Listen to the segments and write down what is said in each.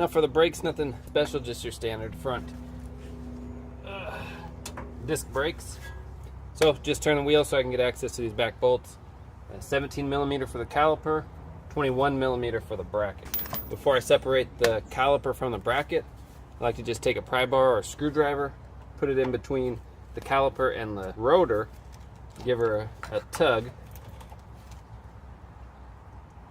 Now for the brakes, nothing special, just your standard front disc brakes. So just turn the wheel so I can get access to these back bolts. 17 millimeter for the caliper, 21 millimeter for the bracket. Before I separate the caliper from the bracket, I like to just take a pry bar or a screwdriver, put it in between the caliper and the rotor, give her a tug,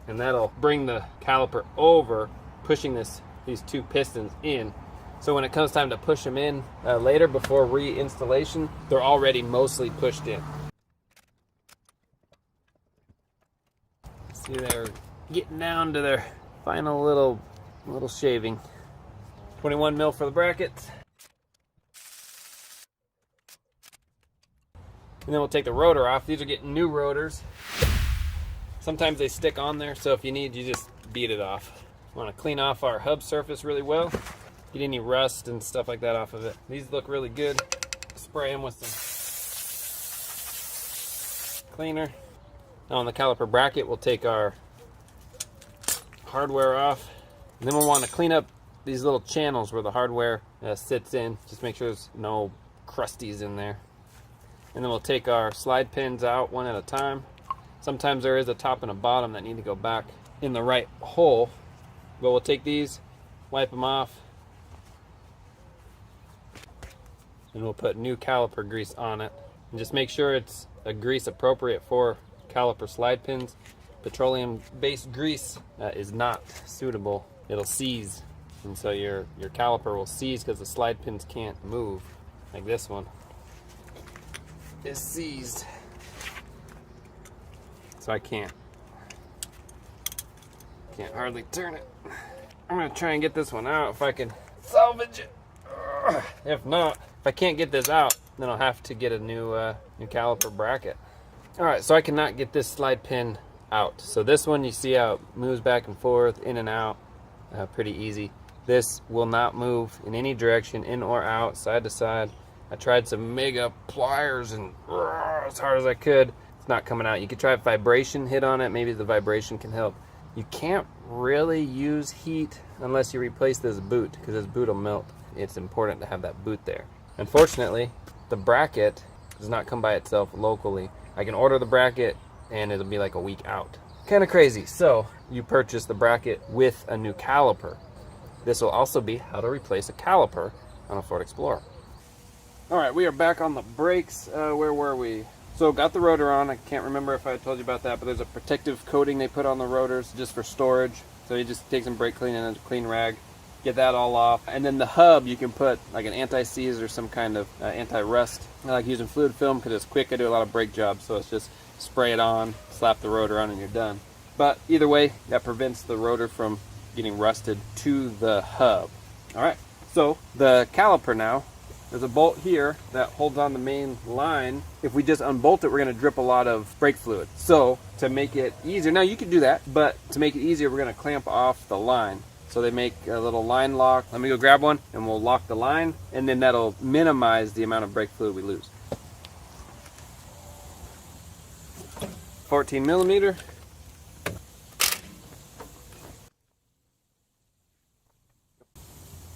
and that'll bring the caliper over, pushing these two pistons in. So when it comes time to push them in later before reinstallation, they're already mostly pushed in. See, they're getting down to their final little shaving. 21 mil for the brackets. And then we'll take the rotor off. These are getting new rotors. Sometimes they stick on there, so if you need, you just beat it off. We want to clean off our hub surface really well. Get any rust and stuff like that off of it. These look really good. Spray them with some cleaner. Now on the caliper bracket, we'll take our hardware off. And then we'll want to clean up these little channels where the hardware sits in. Just make sure there's no crusties in there. And then we'll take our slide pins out one at a time. Sometimes there is a top and a bottom that need to go back in the right hole. But we'll take these, wipe them off, and we'll put new caliper grease on it. And just make sure it's a grease appropriate for caliper slide pins. Petroleum-based grease is not suitable. It'll seize, and so your caliper will seize because the slide pins can't move, like this one is seized. So I can't hardly turn it. I'm gonna try and get this one out if I can salvage it. If not, if I can't get this out, then I'll have to get a new caliper bracket. All right, so I cannot get this slide pin out. So this one, you see how it moves back and forth, in and out, pretty easy. This will not move in any direction, in or out, side to side. I tried some mega pliers and as hard as I could. It's not coming out. You could try a vibration hit on it. Maybe the vibration can help. You can't really use heat unless you replace this boot, because this boot will melt. It's important to have that boot there. Unfortunately, the bracket does not come by itself locally. I can order the bracket and it'll be like a week out. Kind of crazy. So you purchase the bracket with a new caliper. This will also be how to replace a caliper on a Ford Explorer. All right, we are back on the brakes. Where were we? So got the rotor on. I can't remember if I told you about that, but there's a protective coating they put on the rotors just for storage. So you just take some brake clean and a clean rag, get that all off. And then the hub, you can put like an anti-seize or some kind of anti-rust. I like using fluid film because it's quick. I do a lot of brake jobs, so it's just spray it on, slap the rotor on, and you're done. But either way, that prevents the rotor from getting rusted to the hub. All right, so the caliper now, there's a bolt here that holds on the main line. If we just unbolt it, we're gonna drip a lot of brake fluid. So to make it easier, now you can do that, but to make it easier, we're gonna clamp off the line. So they make a little line lock. Let me go grab one and we'll lock the line, and then that'll minimize the amount of brake fluid we lose. 14 millimeter.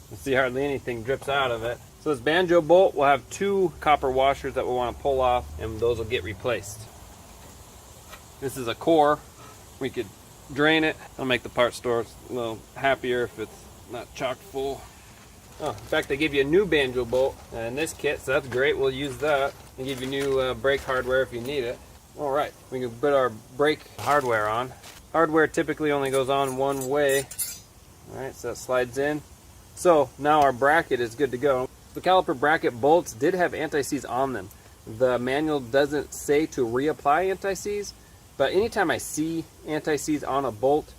You'll see hardly anything drips out of it. So this banjo bolt will have two copper washers that we'll want to pull off, and those will get replaced. This is a core. We could drain it. It'll make the part store a little happier if it's not chock full. Oh, in fact, they give you a new banjo bolt in this kit, so that's great. We'll use that. They give you new brake hardware if you need it. All right, we can put our brake hardware on. Hardware typically only goes on one way. All right, so that slides in. So now our bracket is good to go. The caliper bracket bolts did have anti-seize on them. The manual doesn't say to reapply anti-seize, but anytime I see anti-seize on a bolt,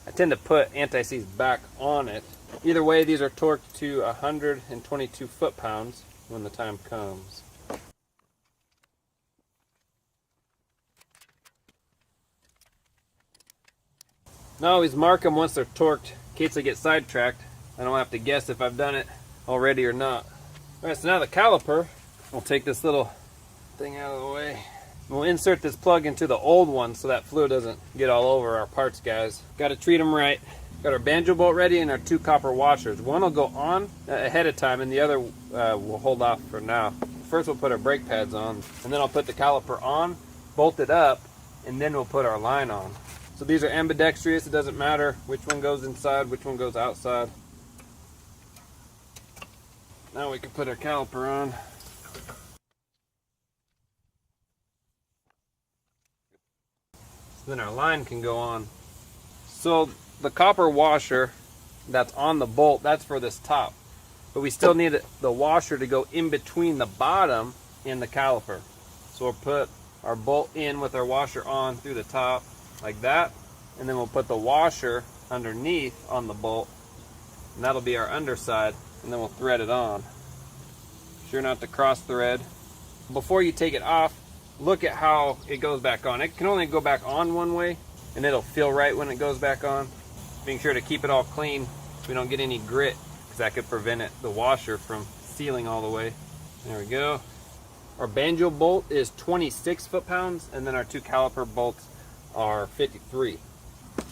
I tend to put anti-seize back on it. Either way, these are torqued to 122 foot-pounds when the time comes. Now always mark them once they're torqued in case they get sidetracked. I don't have to guess if I've done it already or not. Alright, so now the caliper, we'll take this little thing out of the way. We'll insert this plug into the old one so that fluid doesn't get all over our parts, guys. Got to treat them right. Got our banjo bolt ready and our 2 copper washers. One will go on ahead of time and the other will hold off for now. First we'll put our brake pads on, and then I'll put the caliper on, bolt it up, and then we'll put our line on. So these are ambidextrous. It doesn't matter which one goes inside, which one goes outside. Now we can put our caliper on. So then our line can go on. So the copper washer that's on the bolt, that's for this top. But we still need the washer to go in between the bottom and the caliper. So we'll put our bolt in with our washer on through the top like that, and then we'll put the washer underneath on the bolt, and that'll be our underside, and then we'll thread it on. Sure not to cross thread. Before you take it off, look at how it goes back on. It can only go back on one way, and it'll feel right when it goes back on. Being sure to keep it all clean so we don't get any grit, because that could prevent the washer from sealing all the way. There we go. Our banjo bolt is 26 foot-pounds, and then our 2 caliper bolts are 53.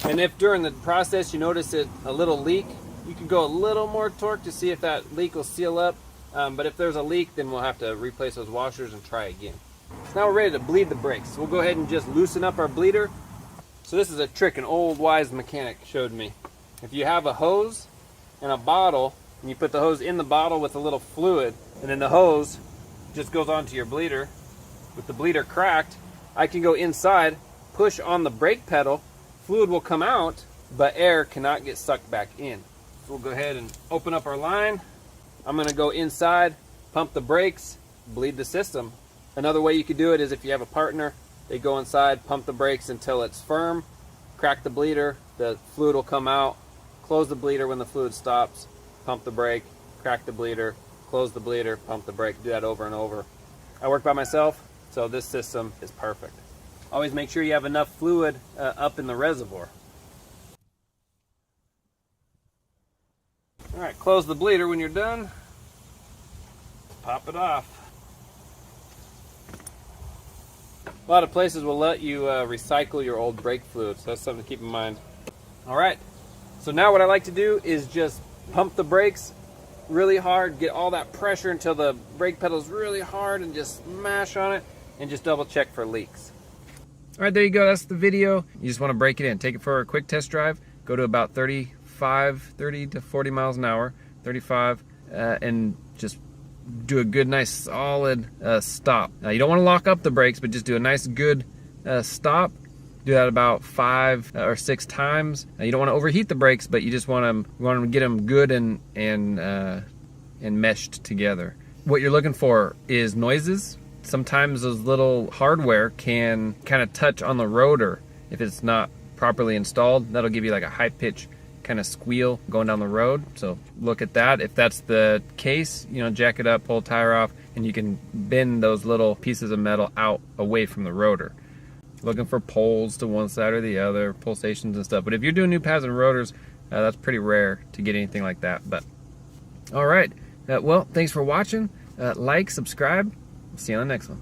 And if during the process you notice a little leak, you can go a little more torque to see if that leak will seal up. But if there's a leak, then we'll have to replace those washers and try again. So now we're ready to bleed the brakes. So we'll go ahead and just loosen up our bleeder. So this is a trick an old wise mechanic showed me. If you have a hose and a bottle, and you put the hose in the bottle with a little fluid, and then the hose just goes onto your bleeder. With the bleeder cracked, I can go inside, push on the brake pedal, fluid will come out, but air cannot get sucked back in. So we'll go ahead and open up our line. I'm going to go inside, pump the brakes, bleed the system. Another way you could do it is if you have a partner, they go inside, pump the brakes until it's firm, crack the bleeder, the fluid will come out, close the bleeder when the fluid stops, pump the brake, crack the bleeder, close the bleeder, pump the brake, do that over and over. I work by myself, so this system is perfect. Always make sure you have enough fluid up in the reservoir. All right, close the bleeder when you're done. Pop it off. A lot of places will let you recycle your old brake fluid, so that's something to keep in mind. All right, so now what I like to do is just pump the brakes really hard, get all that pressure until the brake pedal is really hard, and just smash on it and just double check for leaks. All right, there you go. That's the video. You just want to break it in. Take it for a quick test drive. Go to about 30 to 40 miles an hour, 35, and just do a good, nice, solid stop. Now, you don't want to lock up the brakes, but just do a nice, good stop. Do that about 5 or 6 times. Now, you don't want to overheat the brakes, but you just want to get them good and meshed together. What you're looking for is noises. Sometimes those little hardware can kind of touch on the rotor if it's not properly installed. That'll give you like a high pitch kind of squeal going down the road. So look at that. If that's the case, you know, jack it up, pull a tire off, and you can bend those little pieces of metal out away from the rotor. Looking for poles to one side or the other, pulsations and stuff. But if you're doing new pads and rotors, that's pretty rare to get anything like that. But all right, well, thanks for watching. Like, subscribe. See you on the next one.